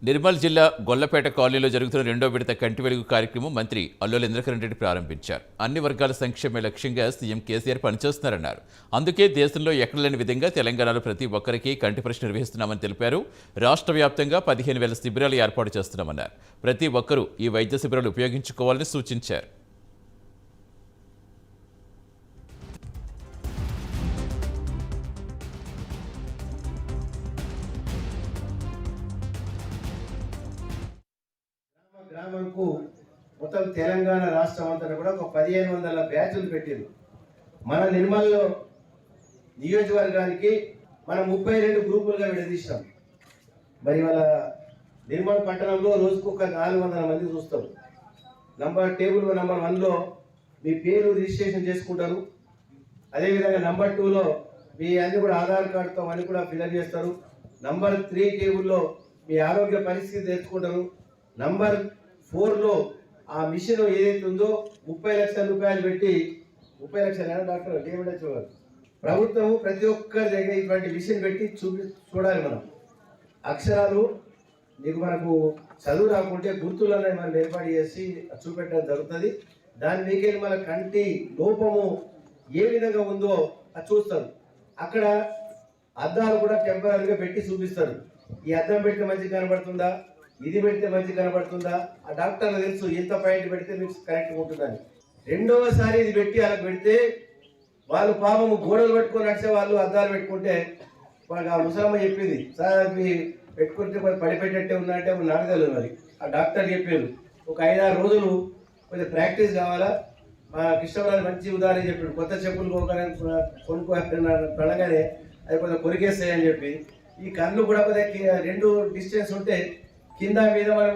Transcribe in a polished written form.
నిర్మల్ జిల్లా గొల్లపేట కాలనీలో జరుగుతున్న రెండో విడత కంటి వెలుగు కార్యక్రమం మంత్రి అల్లోల ఇంద్రకరణ్ రెడ్డి ప్రారంభించారు. అన్ని వర్గాల సంక్షేమ లక్ష్యంగా సీఎం కేసీఆర్ పనిచేస్తున్నారన్నారు. అందుకే దేశంలో ఎక్కడ లేని విధంగా తెలంగాణలో ప్రతి ఒక్కరికి కంటి పరీక్ష నిర్వహిస్తున్నామని తెలిపారు. రాష్ట్ర వ్యాప్తంగా 15,000 శిబిరాలు ఏర్పాటు చేస్తున్నామన్నారు. ప్రతి ఒక్కరూ ఈ వైద్య శిబిరాలు ఉపయోగించుకోవాలని సూచించారు. గ్రామంకు మొత్తం తెలంగాణ రాష్ట్రం అంతా కూడా ఒక 1500 బ్యాచ్లు పెట్టింది. మన నిర్మల్లో నియోజకవర్గానికి మనం 32 గ్రూపులుగా విడదీశాం. మరి వాళ్ళ నిర్మల్ పట్టణంలో రోజుకు ఒక 400 మంది చూస్తాం. టేబుల్ నంబర్ 1లో మీ పేరు రిజిస్ట్రేషన్ చేసుకుంటారు. అదేవిధంగా నంబర్ 2లో మీ అన్ని కూడా ఆధార్ కార్డుతో అన్ని కూడా ఫిల్అప్ చేస్తారు. నంబర్ 3 టేబుల్లో మీ ఆరోగ్య పరిస్థితి తెలుసుకుంటారు. నంబర్ 4లో ఆ మిషన్ ఏదైతే ఉందో 30 లక్షల రూపాయలు పెట్టి 30 లక్షల డాక్టర్ చూడాలి. ప్రభుత్వం ప్రతి ఒక్కరి దగ్గర ఇటువంటి మిషన్ పెట్టి చూడాలి. మనం అక్షరాలు మనకు చదువు రాకుంటే గుర్తులనే మనం ఏర్పాటు చేసి చూపెట్టడం జరుగుతుంది. దాని మీకెళ్ళి మన కంటి లోపము ఏ విధంగా ఉందో అది చూస్తారు. అక్కడ అద్దాలు కూడా టెంపరీగా పెట్టి చూపిస్తారు. ఈ అద్దం పెడితే మంచిగా కనబడుతుందా, ఇది పెడితే మంచిగా కనబడుతుందా, ఆ డాక్టర్లు తెలుసు ఎంత పాయింట్ పెడితే మీకు కరెక్ట్గా ఉంటుందని. రెండవసారి ఇది పెట్టి అలా పెడితే వాళ్ళు పాపము గోడలు పెట్టుకొని నడిచే వాళ్ళు అద్దాలు పెట్టుకుంటే వాళ్ళకి ఆ ముసలమ్మ చెప్పింది, సార్ మీ పెట్టుకుంటే కొంచెం పడిపెట్టేట్టే ఉన్నట్టే నాకు తెలియదు. మరి ఆ డాక్టర్ చెప్పారు ఒక 5-6 రోజులు కొంచెం ప్రాక్టీస్ కావాలా. మా కృష్ణరాజు మంచి ఉదాహరణ చెప్పాడు. కొత్త చెప్పులు కొనుక్కోగానే అది కొంచెం కొరికేస్తాయని చెప్పి ఈ కళ్ళు కూడా కొద్దిగా 2 డిస్టెన్స్ ఉంటే కింద మీద మనం